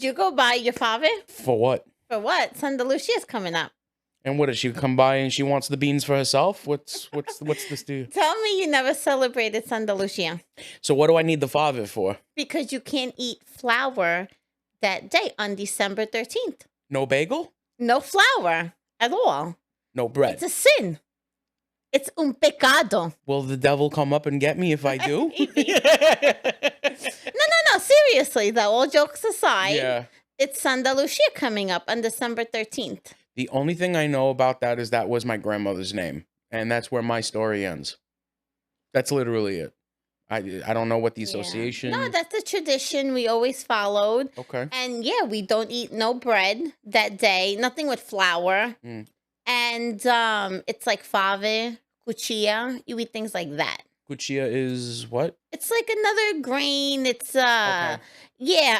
Did you go buy your fave? For what? For what? Santa Lucia's coming up. And what does she come by and she wants the beans for herself? What's this do? Tell me you never celebrated Santa Lucia. So what do I need the fave for? Because you can't eat flour that day on December 13th. No bagel? No flour at all. No bread. It's a sin. It's un pecado. Will the devil come up and get me if I do? No. Seriously, though, all jokes aside, Yeah. it's Santa Lucia coming up on December 13th. The only thing I know about that is that was my grandmother's name. And that's where my story ends. That's literally it. I don't know what the association... No, that's the tradition we always followed. Okay. And yeah, we don't eat no bread that day. Nothing with flour. Mm. And it's like fave, cuchilla. You eat things like that. Cuchilla is what? It's like another grain. It's Okay. yeah.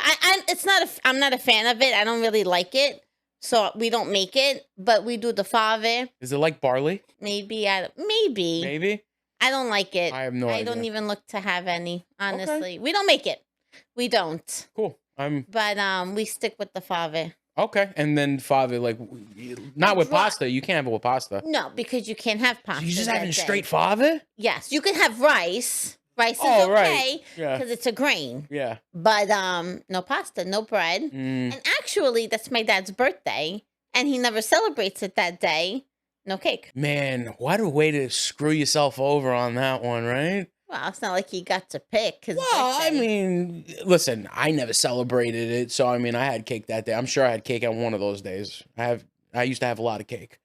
I'm not a fan of it. I don't really like it. So we don't make it, but we do the fave. Is it like barley? Maybe. Maybe? I don't like it. I have no idea. I don't even look to have any, honestly. Okay. We don't make it. We don't. Cool. But we stick with the fave. Okay. And then fave, like, not with pasta. You can't have it with pasta. No, because you can't have pasta. So you just having straight fave? Yes. You can have rice. Rice is okay. Right. Yeah. Because it's a grain. Yeah. But no pasta, no bread. And actually, that's my dad's birthday. And he never celebrates it that day. No cake. Man, what a way to screw yourself over on that one, right? Well, it's not like he got to pick his birthday. I mean, listen, I never celebrated it. So, I mean, I had cake that day. I'm sure I had cake on one of those days. I used to have a lot of cake.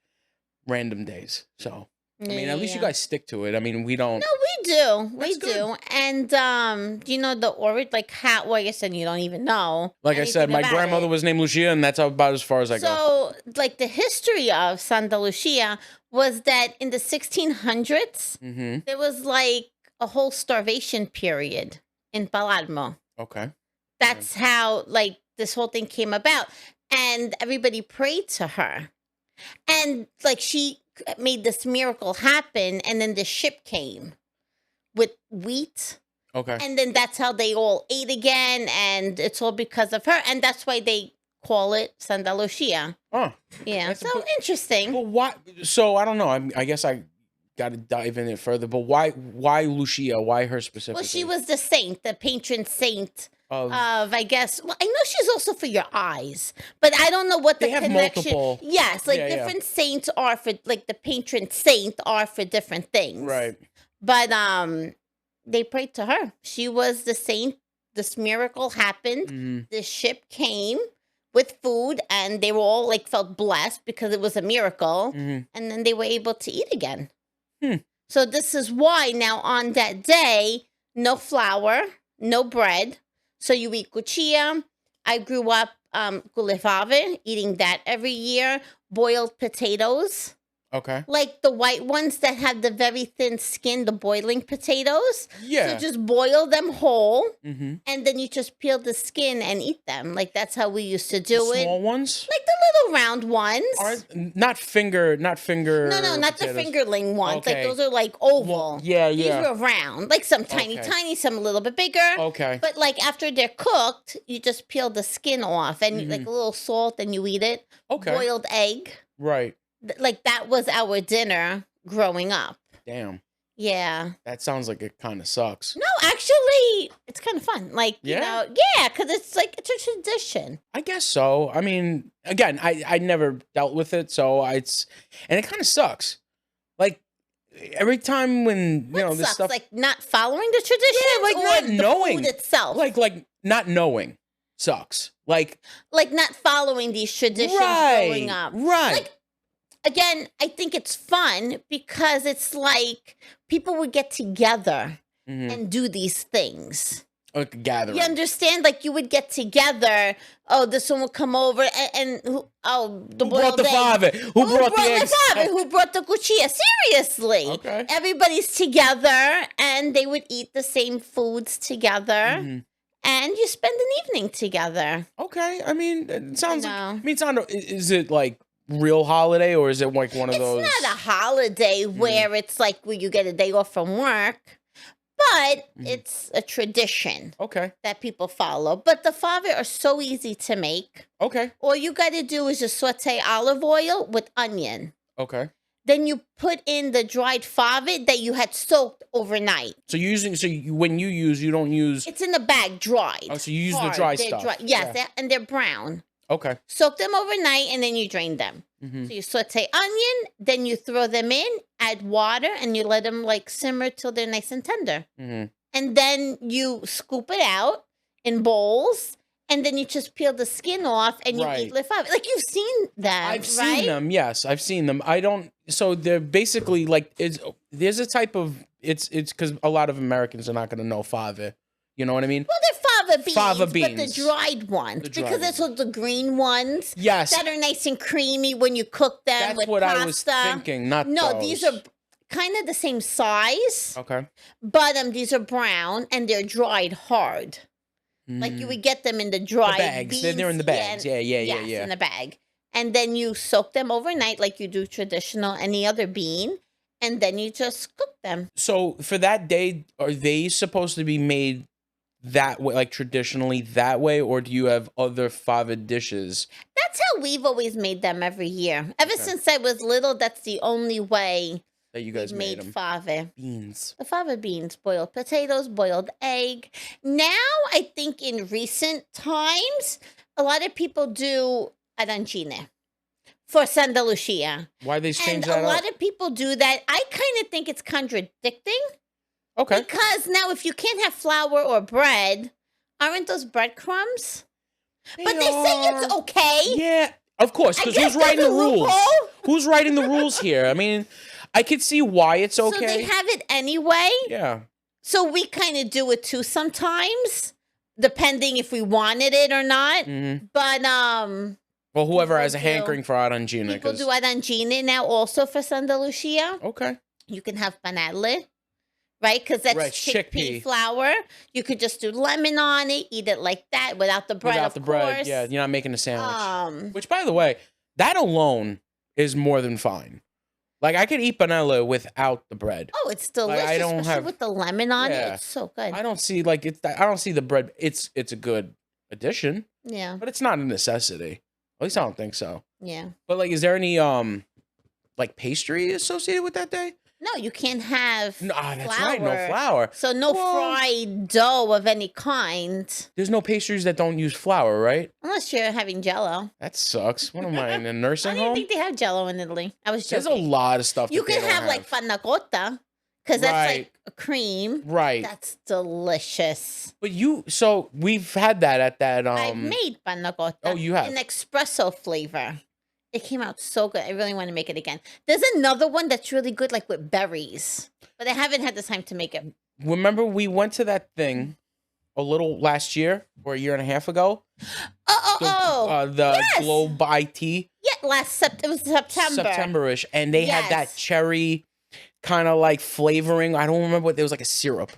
Random days. So... I mean, at least you guys stick to it. I mean, we don't. No, we do. That's we good. do. And you know the origin, like how? Well, I guess then you don't even know. Like I said, my grandmother was named Lucia, and that's about as far as I go. So, like the history of Santa Lucia was that in the 1600s, there was like a whole starvation period in Palermo. Okay. That's how like this whole thing came about, and everybody prayed to her, and like she made this miracle happen, and then the ship came with wheat. Okay. And then that's how they all ate again, and it's all because of her, and that's why they call it Santa Lucia. Oh. Yeah, so interesting. Well, why? So, I don't know. I guess I got to dive in it further, but why Lucia? Why her specifically? Well, she was the saint, the patron saint of I guess. Well, I know she's also for your eyes, but I don't know what the connection. Multiple. Yes, like different saints are for, like the patron saint are for different things. Right. But they prayed to her. She was the saint. This miracle happened. The ship came with food, and they were all like felt blessed because it was a miracle, and then they were able to eat again. So this is why now on that day, no flour, no bread. So you eat cuchilla. I grew up gulefave, eating that every year. Boiled potatoes. Okay. Like the white ones that have the very thin skin, the boiling potatoes. Yeah. So just boil them whole, and then you just peel the skin and eat them. Like that's how we used to do it. Small ones? Like the little round ones. Not finger. No, not potatoes. The fingerling ones. Okay. Like those are like oval. Yeah. These were round. Like some tiny, some a little bit bigger. Okay. But like after they're cooked, you just peel the skin off and like a little salt and you eat it. Okay. Boiled egg. Right. Like that was our dinner growing up. Damn. Yeah. That sounds like it kind of sucks. No, actually, it's kind of fun. Like, you know, because it's like, it's a tradition. I guess so. I mean, again, I never dealt with it, so and it kind of sucks. Like, every time when, you know, this stuff. Like, not following the tradition? Yeah, like not knowing. The food itself. Like, not knowing sucks. Like not following these traditions growing up. Right. Like, again, I think it's fun because it's like people would get together and do these things. Like a gathering. You understand? Like you would get together. Oh, this one would come over and the who brought the fave? Who brought the eggs? Who brought the cuchilla? Seriously. Okay. Everybody's together and they would eat the same foods together. And you spend an evening together. Okay. I mean, it sounds is it like real holiday or is it like one of those? It's not a holiday where it's like where you get a day off from work. but it's a tradition Okay. that people follow. But the fava are so easy to make. Okay. All you got to do is just saute olive oil with onion. Okay. Then you put in the dried fava that you had soaked overnight. So when you don't use. It's in the bag, dried. Oh, so you use the hard. dry They're stuff. Yes, Yeah. and they're brown. Okay. Soak them overnight, and then you drain them. Mm-hmm. So you saute onion, then you throw them in, add water, and you let them like simmer till they're nice and tender. Mm-hmm. And then you scoop it out in bowls, and then you just peel the skin off, and you eat the fava. Like, you've seen them, I've seen them. Yes, I've seen them. I don't. So they're basically like there's a type of it's because a lot of Americans are not going to know fava. You know what I mean? Well, they're fava beans, but the beans. dried ones, because it's the green ones. Yes, that are nice and creamy when you cook them. That's with what pasta. I was thinking. Not those. These are kind of the same size. Okay, but these are brown and they're dried hard. Like you would get them in the dried bags. beans. They're in the bags. Yeah, in the bag. And then you soak them overnight like you do traditional any other bean, and then you just cook them. So for that day, are they supposed to be made that way, like traditionally that way, or do you have other fava dishes? That's how we've always made them every year. Ever since I was little, that's the only way that you guys made them. Fava beans. The fava beans, boiled potatoes, boiled egg. Now, I think in recent times, a lot of people do arancine for Santa Lucia. Why they change that up? And a up? lot of people do that. I kind of think it's contradicting. Okay. Because now if you can't have flour or bread, aren't those breadcrumbs? But they say it's okay. Yeah, of course, because who's writing the rules? Who's writing the rules here? I mean, I could see why it's okay. So they have it anyway? Yeah. So we kind of do it too sometimes, depending if we wanted it or not. Mm-hmm. But, well, whoever has a hankering for arancine. People do arancine now also for Santa Lucia. Okay. You can have panelle, right? Because that's chickpea flour. You could just do lemon on it, eat it like that without the bread, of course. Yeah, you're not making a sandwich. Which, by the way, that alone is more than fine. Like, I could eat panelle without the bread. Oh, it's delicious, like, I don't especially with the lemon on it. It's so good. I don't see I don't see the bread. It's a good addition. Yeah. But it's not a necessity. At least I don't think so. Yeah. But like, is there any like pastry associated with that day? No, you can't have that's flour. right, no flour. So no fried dough of any kind. There's no pastries that don't use flour, right? Unless you're having Jell-O. That sucks. What am I, in a nursing I home? don't think they have Jell-O in Italy. I was joking. There's a lot of stuff you can have like panna cotta, because that's like a cream. Right. That's delicious. But so we've had that at that. I've made panna cotta. Oh, you have? An espresso flavor. It came out so good. I really want to make it again. There's another one that's really good, like with berries. But I haven't had the time to make it. Remember, we went to that thing a little last year or a year and a half ago? The Globe IT. Yeah, it was September. September-ish. And they had that cherry kind of like flavoring. I don't remember what, there was like a syrup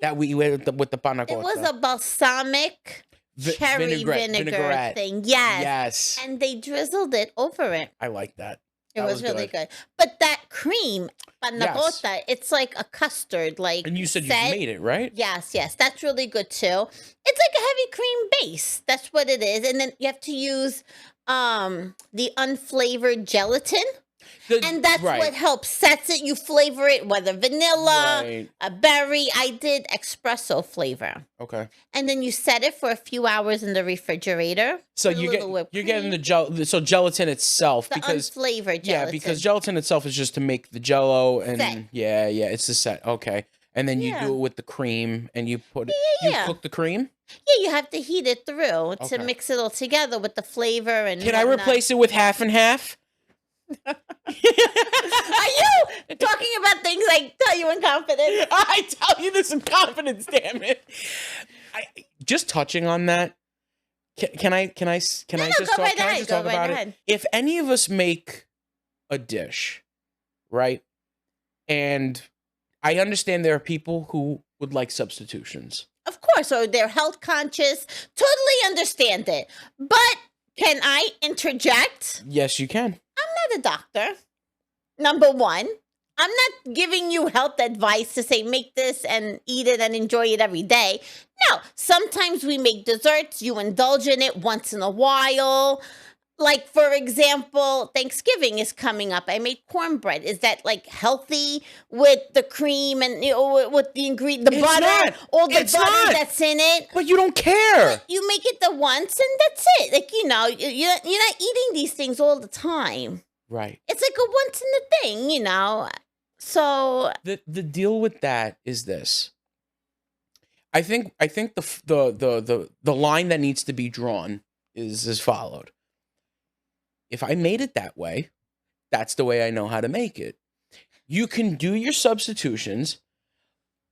that we went with the panna cotta. It was a balsamic cherry vinegar thing. Yes. And they drizzled it over it. I like that. It was really good. But that cream, panna cotta, it's like a custard. And you said you made it, right? Yes. That's really good too. It's like a heavy cream base. That's what it is. And then you have to use the unflavored gelatin. And that's what helps sets it. You flavor it, whether vanilla, a berry. I did espresso flavor. Okay. And then you set it for a few hours in the refrigerator. So you're getting the gelatin itself, because unflavored gelatin. Yeah, because gelatin itself is just to make the Jello, and it's the set. Okay. And then you do it with the cream, and you put it. You cook the cream. Yeah, you have to heat it through to mix it all together with the flavor and. Can I replace it with half and half? Are you talking about things I tell you in confidence? I tell you this in confidence, damn it. Just touching on that. Can I just talk about it? If any of us make a dish, right? And I understand there are people who would like substitutions. Of course, or they're health conscious. Totally understand it. But can I interject? Yes, you can. I'm not a doctor, number one. I'm not giving you health advice to say make this and eat it and enjoy it every day. No, sometimes we make desserts. You indulge in it once in a while. Like, for example, Thanksgiving is coming up. I made cornbread. Is that like healthy with the cream and with the ingredient, the It's butter, not. all the It's butter not. that's in it? But you don't care. You make it the once and that's it. Like, you're not eating these things all the time. Right. It's like a once in a thing. So The deal with that is this. I think the line that needs to be drawn is as followed. If I made it that way, that's the way I know how to make it. You can do your substitutions,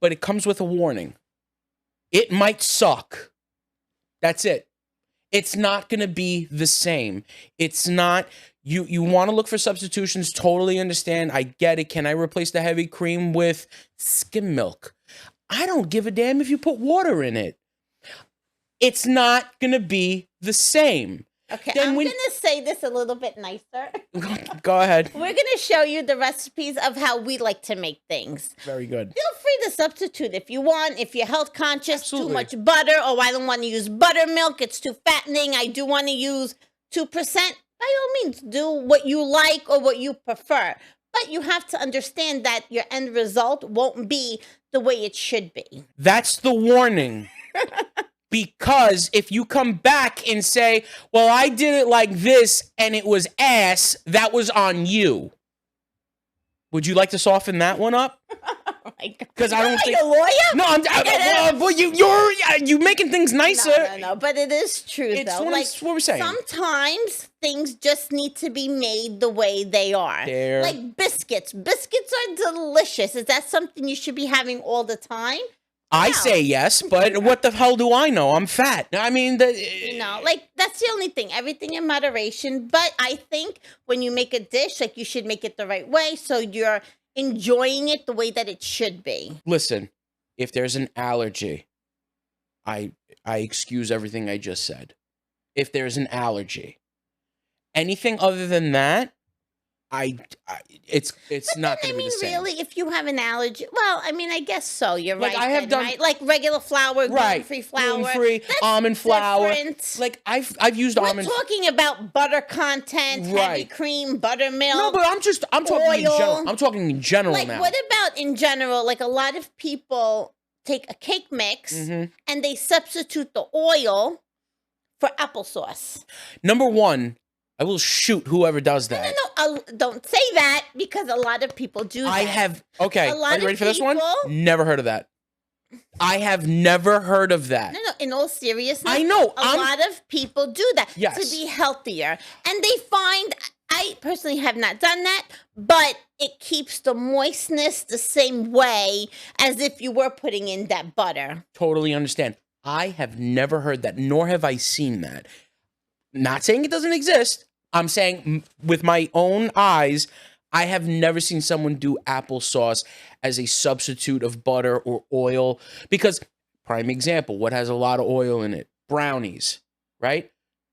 but it comes with a warning. It might suck. That's it. It's not going to be the same. It's not. You want to look for substitutions. Totally understand. I get it. Can I replace the heavy cream with skim milk? I don't give a damn if you put water in it. It's not going to be the same. okay, I'm going to say this a little bit nicer. Go ahead. We're going to show you the recipes of how we like to make things. Very good. Feel free to substitute if you want. If you're health conscious, Absolutely. too much butter, or I don't want to use buttermilk, it's too fattening. I do want to use 2%. By all means, do what you like or what you prefer. But you have to understand that your end result won't be the way it should be. That's the warning. Because if you come back and say, well, I did it like this and it was ass, that was on you. Would you like to soften that one up? Oh my God. Because I don't think a lawyer? No, well, you're making things nicer. No, but it is true It's though. what we're saying. Sometimes things just need to be made the way they are. They're- Like biscuits. Biscuits are delicious. Is that something you should be having all the time? I No. say yes, but what the hell do I know? I'm fat. I mean, Like that's the only thing. Everything in moderation. But I think when you make a dish, like you should make it the right way so you're enjoying it the way that it should be. listen, if there's an allergy, I excuse everything I just said. If there's an allergy, anything other than that, it's not going to be the same. Really, if you have an allergy, well, I guess so. You're Like, right. I have done- right? Like regular flour, gluten-free flour, gluten-free, that's almond flour. different. Like I've used We're almond. talking about butter content, heavy Right. cream, buttermilk. No, but I'm talking in oil. general. I'm talking in general Like, now. what about in general? Like, a lot of people take a cake mix Mhm. and they substitute the oil for applesauce. Number one, I will shoot whoever does that. No, don't say that because a lot of people do that. I have. Okay, A lot are you ready of for this one? people- Never heard of that. I have never heard of that. No, in all seriousness, I know, a lot of people do that Yes. to be healthier. And they find, I personally have not done that, but it keeps the moistness the same way as if you were putting in that butter. Totally understand. I have never heard that, nor have I seen that. Not saying it doesn't exist. I'm saying with my own eyes, I have never seen someone do applesauce as a substitute of butter or oil. Because, prime example, what has a lot of oil in it? Brownies, right?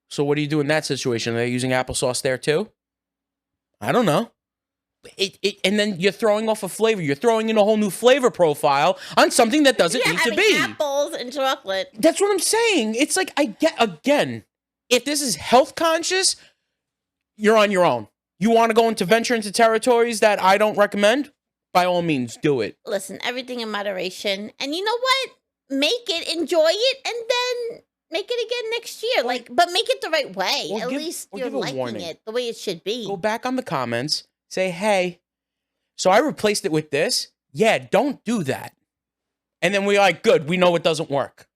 So what do you do in that situation? Are they using applesauce there too? I don't know. And then you're throwing off a flavor. You're throwing in a whole new flavor profile on something that doesn't You're need to having be. apples and chocolate. That's what I'm saying. It's like, I get, again, if this is health conscious, you're on your own. You want to go into venture into territories that I don't recommend? By all means, do it. Listen, everything in moderation. And you know what? Make it, enjoy it, and then make it again next year. But make it the right way. Or At give- least or you're give a liking warning. it the way it should be. Go back on the comments. Say, hey, so I replaced it with this. Yeah, don't do that. And then we're like, good, we know it doesn't work.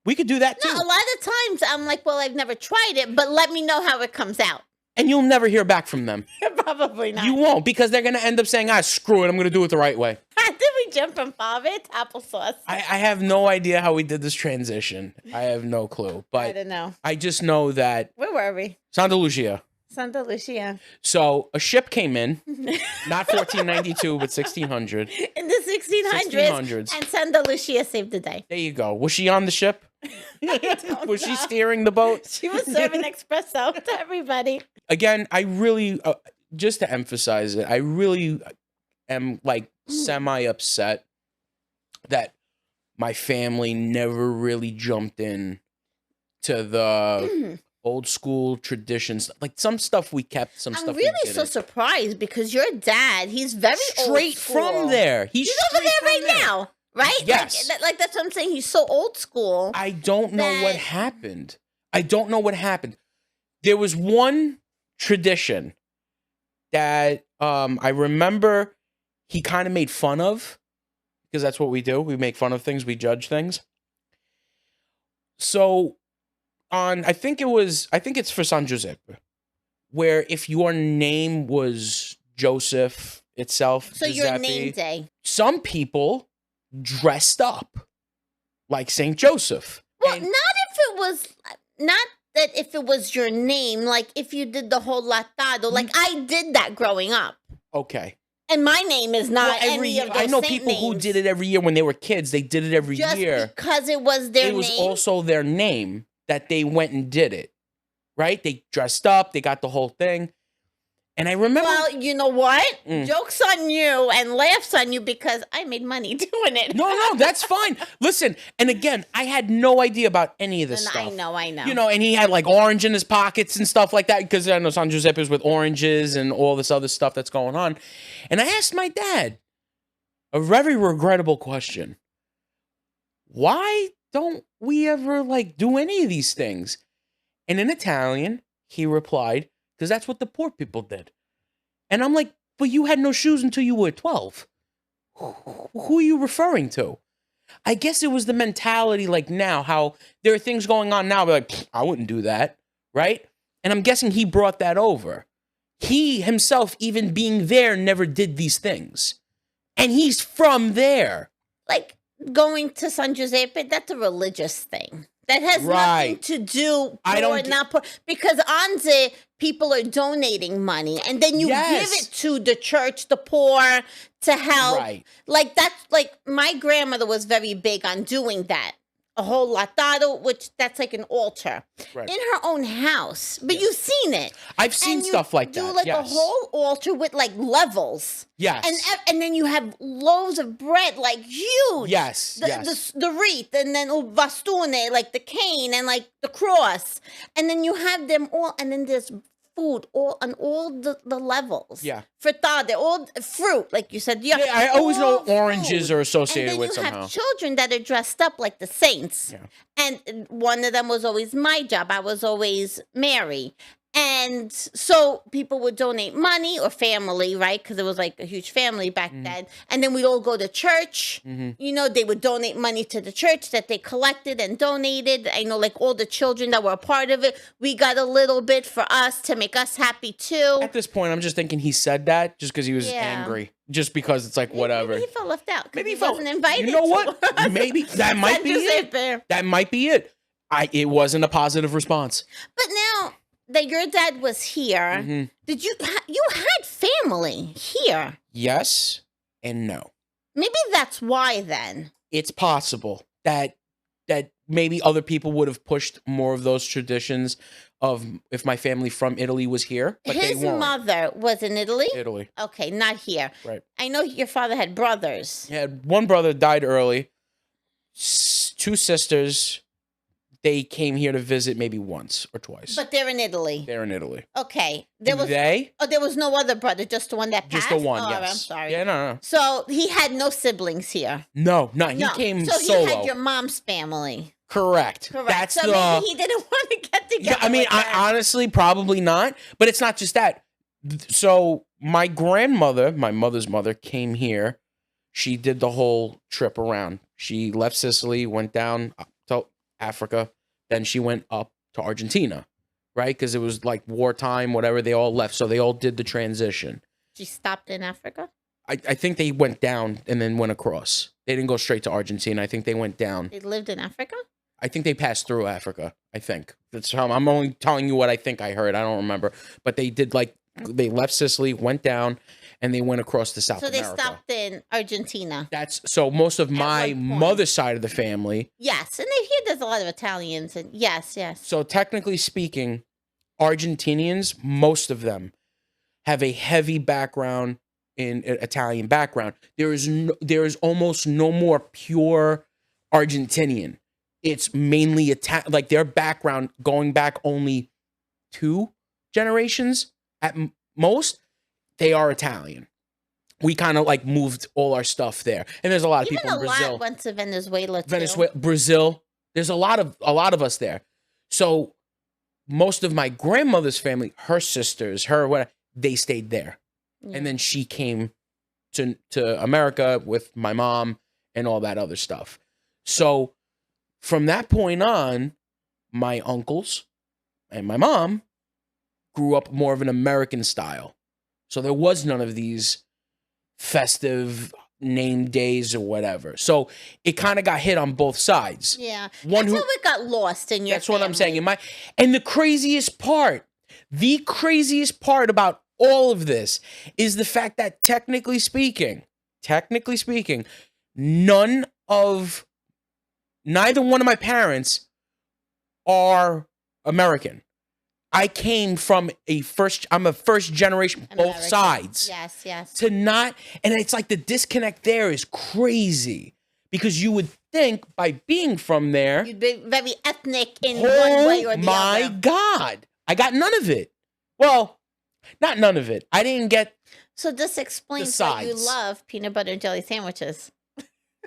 We could do that too. No, a lot of times I'm like, well, I've never tried it, but let me know how it comes out. And you'll never hear back from them. Probably not. You won't, because they're going to end up saying, screw it, I'm going to do it the right way. Did we jump from fava to applesauce? I have no idea how we did this transition. I have no clue. I But don't know. I just know that Where were we? Santa Lucia. Santa Lucia. So a ship came in, not 1492, but 1600. In the 1600s. And Santa Lucia saved the day. There you go. Was she on the ship? Was she steering the boat? She was serving espresso to everybody. Again, I really, just to emphasize it, I really am like semi upset that my family never really jumped in to the old school traditions. Like some stuff we kept, some stuff we I'm really so didn't. surprised because your dad, he's very Straight old school. from there. He's over there right now, right? Yes. Like that's what I'm saying. He's so old school. I don't know what happened. I don't know what happened. There was one tradition that I remember he kind of made fun of, because that's what we do. We make fun of things. We judge things. So I think it's for San Giuseppe, where if your name was Joseph itself, so Giuseppe, your name day. some people dressed up like Saint Joseph. Well, not that if it was your name, like if you did the whole latado, like I did that growing up. Okay. And my name is not any of those I know saint people who names. did it every year when they were kids. They did it every Just year. because it was their name. It was also their name that they went and did it. Right? They dressed up. They got the whole thing. And I remember. Well, you know what? Joke's on you and laughs on you because I made money doing it. No, that's fine. Listen, and again, I had no idea about any of this stuff. I know. You know, and he had like orange in his pockets and stuff like that, because I know San Giuseppe's with oranges and all this other stuff that's going on. And I asked my dad a very regrettable question. Why don't we ever like do any of these things? And in Italian, he replied, because that's what the poor people did. And I'm like, but you had no shoes until you were 12. Who are you referring to? I guess it was the mentality like now, how there are things going on now, like, I wouldn't do that, right? And I'm guessing he brought that over. He himself, even being there, never did these things. And he's from there. Like going to San Giuseppe, that's a religious thing. That has nothing to do because Enza, people are donating money and then you give it to the church, the poor, to help. Right. Like that's like my grandmother was very big on doing that. A whole latado, which that's like an altar in her own house. But you've seen it. I've seen stuff like that. Do like a whole altar with like levels. Yes. And then you have loaves of bread, like huge. Yes. The wreath, and then bastone, like the cane, and like the cross. And then you have them all, and then there's food on all the levels. Yeah. Frittata, all fruit, like you said. Yeah, I always know oranges are associated with somehow. And then you have children that are dressed up like the saints. Yeah. And one of them was always my job. I was always Mary. And so people would donate money or family, right? Because it was like a huge family back then. And then we'd all go to church. You know, they would donate money to the church that they collected and donated. I know like all the children that were a part of it, we got a little bit for us to make us happy too. At this point, I'm just thinking he said that just because he was angry. Just because it's like, whatever. Maybe he felt left out. Maybe he wasn't invited. You know what? Maybe that might be it. That might be it. It wasn't a positive response. But now that your dad was here, did you had family here? Yes and no. Maybe that's why then. It's possible that maybe other people would have pushed more of those traditions of if my family from Italy was here, but his they weren't. mother was in Italy? Italy. Okay, not here. Right. I know your father had brothers. He had one brother died early. Two sisters. They came here to visit maybe once or twice. But they're in Italy. They're in Italy. Okay. There was no other brother, just the one that passed? Just the one, yes. I'm sorry. Yeah, no. So he had no siblings here? No. He came solo. So he had your mom's family? Correct. That's so maybe he didn't want to get together. Yeah, I mean, honestly, probably not. But it's not just that. So my grandmother, my mother's mother, came here. She did the whole trip around. She left Sicily, went down to Africa, then she went up to Argentina, right? Because it was like wartime, whatever. They all left, so they all did the transition. She stopped in Africa? I think they went down and then went across. They didn't go straight to Argentina. I think they went down. They lived in Africa? I think they passed through Africa, I think. That's how I'm only telling you what I think I heard. I don't remember. But they did they left Sicily, went down, and they went across to South America. So they stopped in Argentina. So most of my mother's side of the family. Yes, and here there's a lot of Italians. And yes. So technically speaking, Argentinians, most of them, have a heavy background in Italian background. There is almost no more pure Argentinian. It's mainly like their background going back only 2 generations at most. They are Italian. We kind of like moved all our stuff there, and there's a lot of people in Brazil. A lot went to Venezuela too. Brazil. There's a lot of us there. So most of my grandmother's family, her sisters, they stayed there, and then she came to America with my mom and all that other stuff. So from that point on, my uncles and my mom grew up more of an American style. So there was none of these festive name days or whatever. So it kind of got hit on both sides. Yeah. That's how it got lost in your family. What I'm saying. And the craziest part about all of this is the fact that technically speaking, neither one of my parents are American. I came from I'm a first generation, American. Both sides. Yes. And it's like the disconnect there is crazy because you would think by being from there, you'd be very ethnic in one way or the other. Oh my God. I got none of it. Well, not none of it. I didn't get. So this explains why you love peanut butter and jelly sandwiches.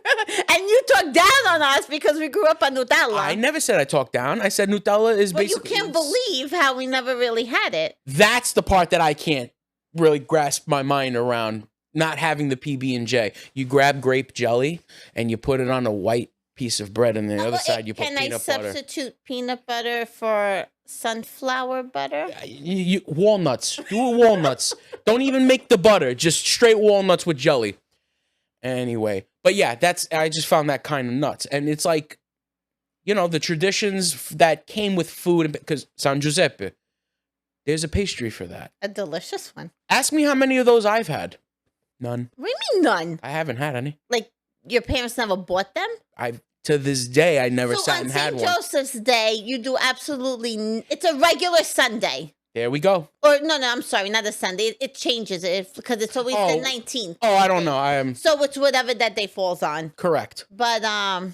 And you talk down on us because we grew up on Nutella. I never said I talked down. I said Nutella is basically... But you can't believe how we never really had it. That's the part that I can't really grasp my mind around, not having the PB&J. You grab grape jelly and you put it on a white piece of bread, and on the other side you put peanut butter. Can I substitute peanut butter for sunflower butter? Walnuts. Do walnuts. Don't even make the butter. Just straight walnuts with jelly. Anyway, but yeah, I just found that kind of nuts. And it's like, the traditions that came with food, because San Giuseppe, there's a pastry for that. A delicious one. Ask me how many of those I've had. None. What do you mean none? I haven't had any. Like, your parents never bought them? To this day, I never sat and had one. So on St. Joseph's Day, you do it's a regular Sunday. There we go. Or no, I'm sorry, not a Sunday. It changes because it's always the 19th. Oh, I don't know. So it's whatever that day falls on. Correct. But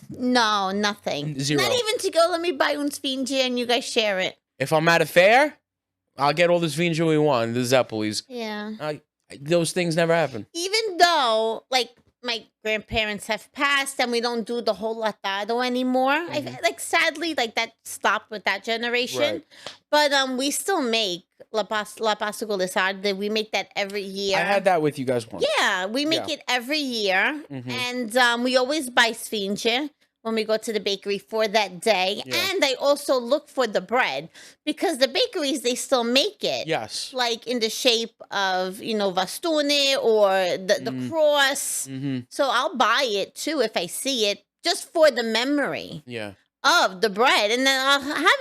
no, nothing. Zero. Not even to go. Let me buy un sfinge and you guys share it. If I'm at a fair, I'll get all the sfinge we want. The Zeppelis. Yeah. Those things never happen. Even though, like, my grandparents have passed and we don't do the whole latado anymore. Mm-hmm. Sadly, that stopped with that generation. Right. But we still make la pasta con le sarde. We make that every year. I had that with you guys once. Yeah, we make it every year. Mm-hmm. And we always buy sfinge when we go to the bakery for that day. Yeah. And I also look for the bread because the bakeries, they still make it. Yes. Like in the shape of, bastone or the cross. Mm-hmm. So I'll buy it too if I see it, just for the memory. Yeah. Of the bread. And then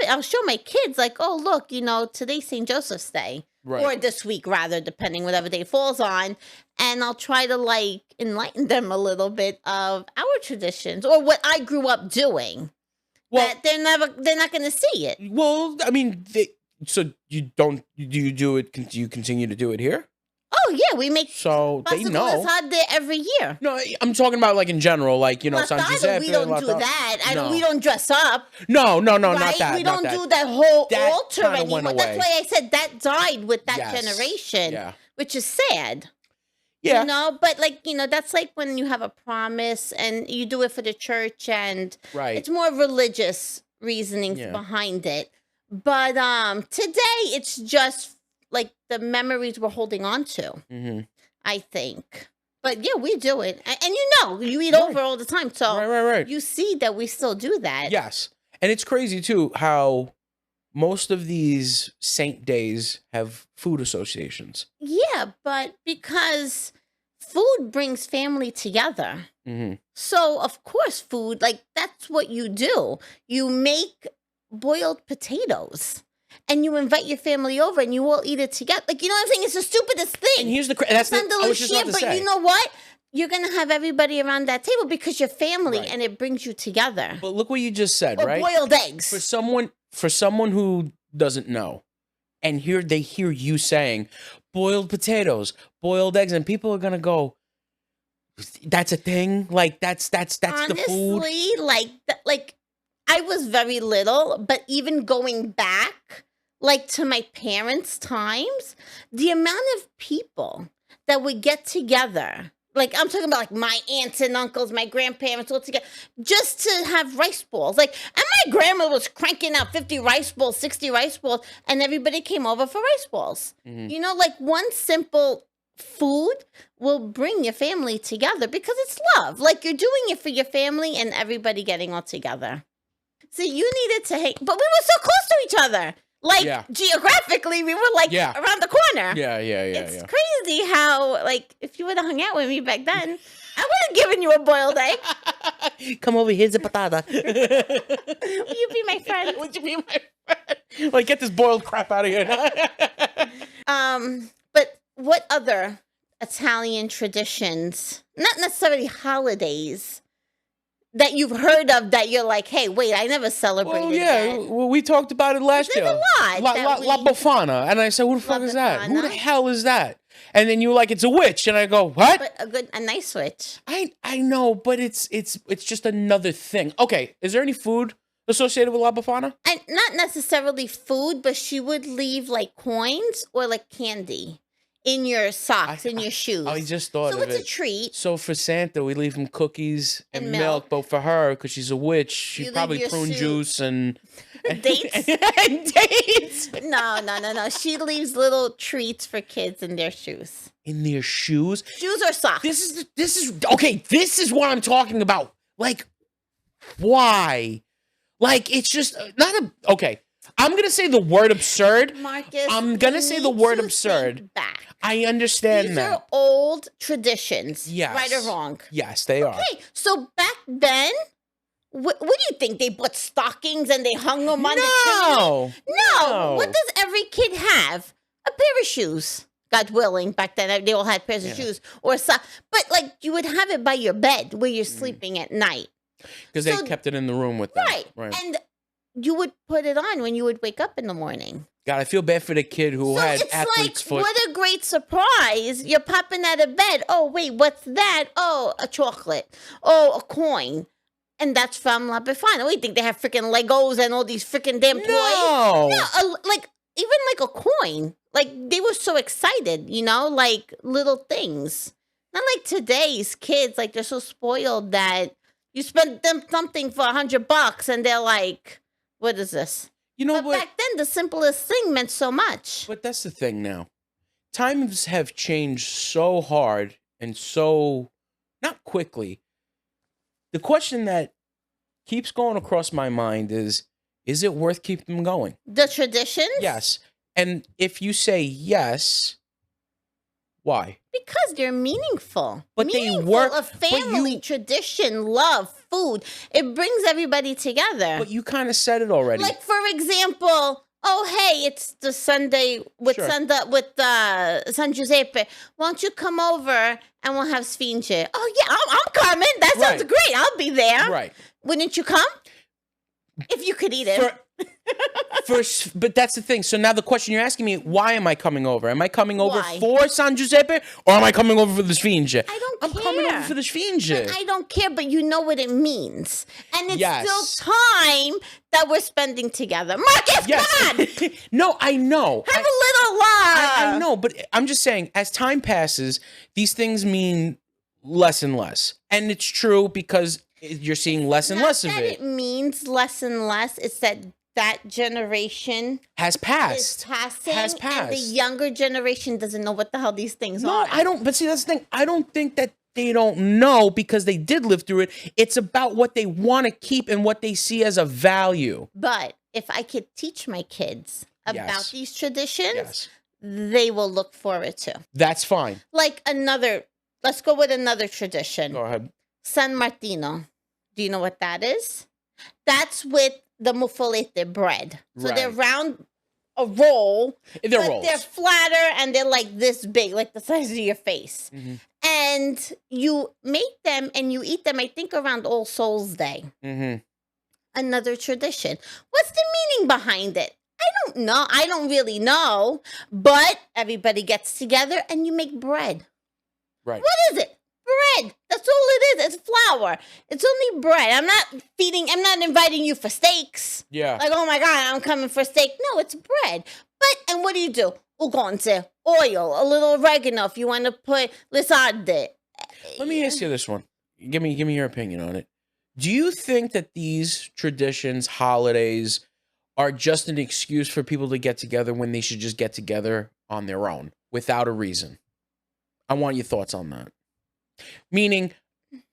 I'll show my kids oh, look, today's St. Joseph's Day. Right. Or this week, rather, depending whatever day falls on. And I'll try to, enlighten them a little bit of our traditions or what I grew up doing. Well, that they're not going to see it. Well, I mean, so do you continue to do it here? Oh, yeah, we make they know every year. No, I'm talking about in general, San Giuseppe. We don't do that. No. We don't dress up. No, right? not that. We don't do that whole altar anymore. Went away. That's why I said that died with that generation, which is sad. Yeah. But that's like when you have a promise and you do it for the church and it's more religious reasonings behind it. But today it's just the memories we're holding on to, I think. But yeah, we do it. And you eat over all the time. So right. You see that we still do that. Yes. And it's crazy too how most of these saint days have food associations. Yeah, but because food brings family together. Mm-hmm. So of course food, that's what you do. You make boiled potatoes. And you invite your family over and you all eat it together. You know what I'm saying? It's the stupidest thing. And here's Santa Lucia, but you know what? You're going to have everybody around that table because you're family and it brings you together. But look what you just said, or right? Boiled eggs. For someone who doesn't know, and they hear you saying boiled potatoes, boiled eggs, and people are gonna go, that's a thing? Like, that's Honestly, the food? like I was very little, but even going back, like to my parents' times, the amount of people that would get together, like I'm talking about like my aunts and uncles, my grandparents all together, just to have rice balls. Like, and my grandma was cranking out 50 rice balls, 60 rice balls, and everybody came over for rice balls. Mhm. You know, like one simple food will bring your family together because it's love. Like you're doing it for your family and everybody getting all together. So you needed to hang, but we were so close to each other. Like Yeah. geographically, we were like Yeah. around the corner. Yeah. It's crazy how, like, if you would have hung out with me back then, I would have given you a boiled egg. Come over, here's a patata. Will you be my friend? Would you be my friend? Like, get this boiled crap out of here. But what other Italian traditions, not necessarily holidays, that you've heard of that you're like, hey, wait, I never celebrated Well, yeah, that. well, we talked about it last There's year. a lot La that we- Befana. And I said, who the fuck is that? Who the Befana? hell is that? And then you were like, it's a witch. And I go, what? But a nice switch. I know, but it's just another thing. Okay, is there any food associated with La Befana? And not necessarily food, but she would leave like coins or like candy in your socks, in your shoes. I just thought so of it's it. a treat. So for Santa, we leave him cookies and And milk. milk. But for her, because she's a witch, she You leave probably your prune suit. juice and Dates? and dates No. She leaves little treats for kids in their shoes. in their shoes. Shoes or socks. This is okay. This is what I'm talking about. Like, why? Like, it's just not a okay. I'm gonna say the word absurd. Marcus, I'm gonna you say the need word to absurd. think back. I understand These that. are old traditions. Yes. Right or wrong. Yes, they are. Okay, so back then, what do you think? They bought stockings and they hung them on the chimney? No. No. What does every kid have? A pair of shoes. God willing, back then they all had pairs of shoes or but like you would have it by your bed where you're sleeping at night. Because So- they kept it in the room with them. Right. And you would put it on when you would wake up in the morning. God, I feel bad for the kid who So had it's athlete's like, foot. what a great surprise. You're popping out of bed. Oh, wait, what's that? Oh, a chocolate. Oh, a coin. And that's from La Befana. We think they have freaking Legos and all these freaking damn toys. No. No, like, even like a coin. Like, they were so excited, you know? Like, little things. Not like today's kids. Like, they're so spoiled that you spend them something for $100 and they're like, what is this? You know But what? back then, the simplest thing meant so much. But that's the thing now. Times have changed so hard and so not quickly. The question that keeps going across my mind is it worth keeping them going? The traditions? Yes. And if you say yes, why? Because they're meaningful. But they meaningful work- of but family, you- tradition, love, food. It brings everybody together. But you kind of said it already. Like, for example, oh, hey, it's the Sunday with Sure. San Giuseppe. Why don't you come over and we'll have sfinge? Oh, yeah, I'm coming. That sounds Right. great. I'll be there. Right. Wouldn't you come? If you could eat it. But that's the thing. So now the question you're asking me, why am I coming over? Am I coming over Why? for San Giuseppe or am I coming over for the Sfinge? I'm coming over care. for the Sfinge. But I don't care, but you know what it means. And it's Yes. still time that we're spending together. Marcus, come on! No, I know. Have a little love! I know, but I'm just saying, as time passes, these things mean less and less. And it's true because you're seeing less and Not less of that it. it means less and less. It's that generation Has is passed. passing, Has and the passed. younger generation doesn't know what the hell these things No, are. I don't. But see, that's the thing. I don't think that they don't know because they did live through it. It's about what they want to keep and what they see as a value. But if I could teach my kids about Yes. these traditions, Yes. they will look for it too. That's fine. Like let's go with another tradition. Go ahead. San Martino. Do you know what that is? That's with the muffolette bread. So they're Right. round, a roll, They're but rolls. they're flatter and they're like this big, like the size of your face. Mhm. And you make them and you eat them, I think, around All Souls Day. Mm-hmm. Another tradition. What's the meaning behind it? don't know. I don't really know. But everybody gets together and you make bread. Right. What is it? Bread. That's all it is. It's flour. It's only bread. I'm not inviting you for steaks. Yeah. Like, oh my God, I'm coming for steak. No, it's bread. And what do? Ugonze, oil, a little oregano if you want to put lisarde. Let me ask you this one. Give me your opinion on it. Do you think that these traditions, holidays, are just an excuse for people to get together when they should just get together on their own without a reason? I want your thoughts on that. Meaning,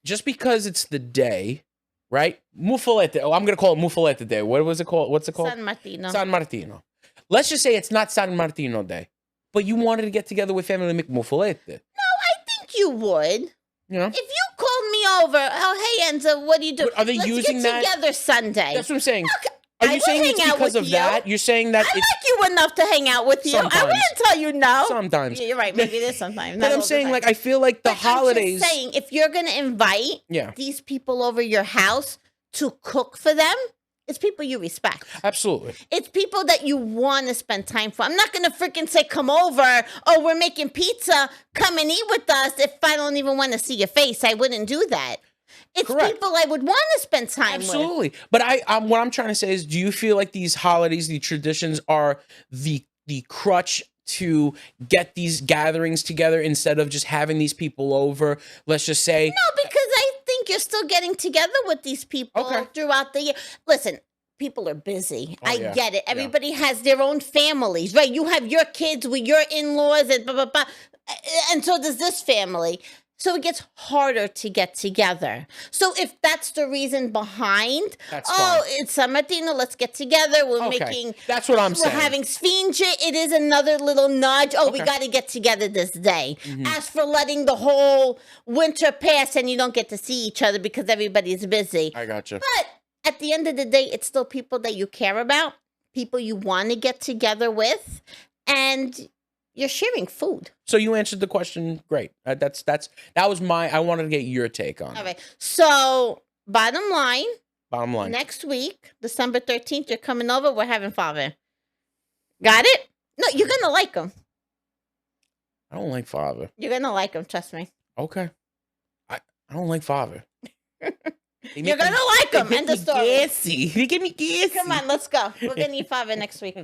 just because it's the day, right? Mufalete. Oh, I'm going to call it Mufalete Day. What was it called? What's it called? San Martino. San Martino. Let's just say it's not San Martino Day, but you wanted to get together with family and make Mufalete. No, I think you would. You know? If you called me over, oh, hey, Enza, what do you do? But are they Let's using get together Sunday. That's what I'm saying. Look, Are I you will saying hang it's out because with of you. that? You're saying that I like you enough to hang out with you. Sometimes. I wouldn't tell you no. Sometimes. You're right. Maybe it is sometimes. But I'm saying, like, I feel like the holidays. I'm just saying, if you're going to invite these people over your house to cook for them, it's people you respect. Absolutely. It's people that you want to spend time for. I'm not going to freaking say, come over. Oh, we're making pizza. Come and eat with us. If I don't even want to see your face, I wouldn't do that. It's Correct. people I would want to spend time with. Absolutely. But what I'm trying to say is, do you feel like these holidays, the traditions are the crutch to get these gatherings together instead of just having these people over? Let's just say. No, because I think you're still getting together with these people throughout the year. Listen, people are busy. I get it. Everybody has their own families, right? You have your kids with your in-laws and blah, blah, blah. And so does this family. So it gets harder to get together. So if that's the reason behind, it's San Martino, let's get together. We're making. That's what I'm saying. We're having Sfinge. It is another little nudge. We got to get together this day. Mm-hmm. As for letting the whole winter pass and you don't get to see each other because everybody's busy. I gotcha. But at the end of the day, it's still people that you care about, people you want to get together with, and you're sharing food. So you answered the question. Great. That was I wanted to get your take on it. All right. So bottom line. Next week, December 13th, you're coming over. We're having fave. Got it? No, you're going to like them. I don't like fave. You're going to like them. Trust me. Okay. I don't like fave. You're going to like them. End of story. They give me gassy. Come on, let's go. We're going to eat fave next week.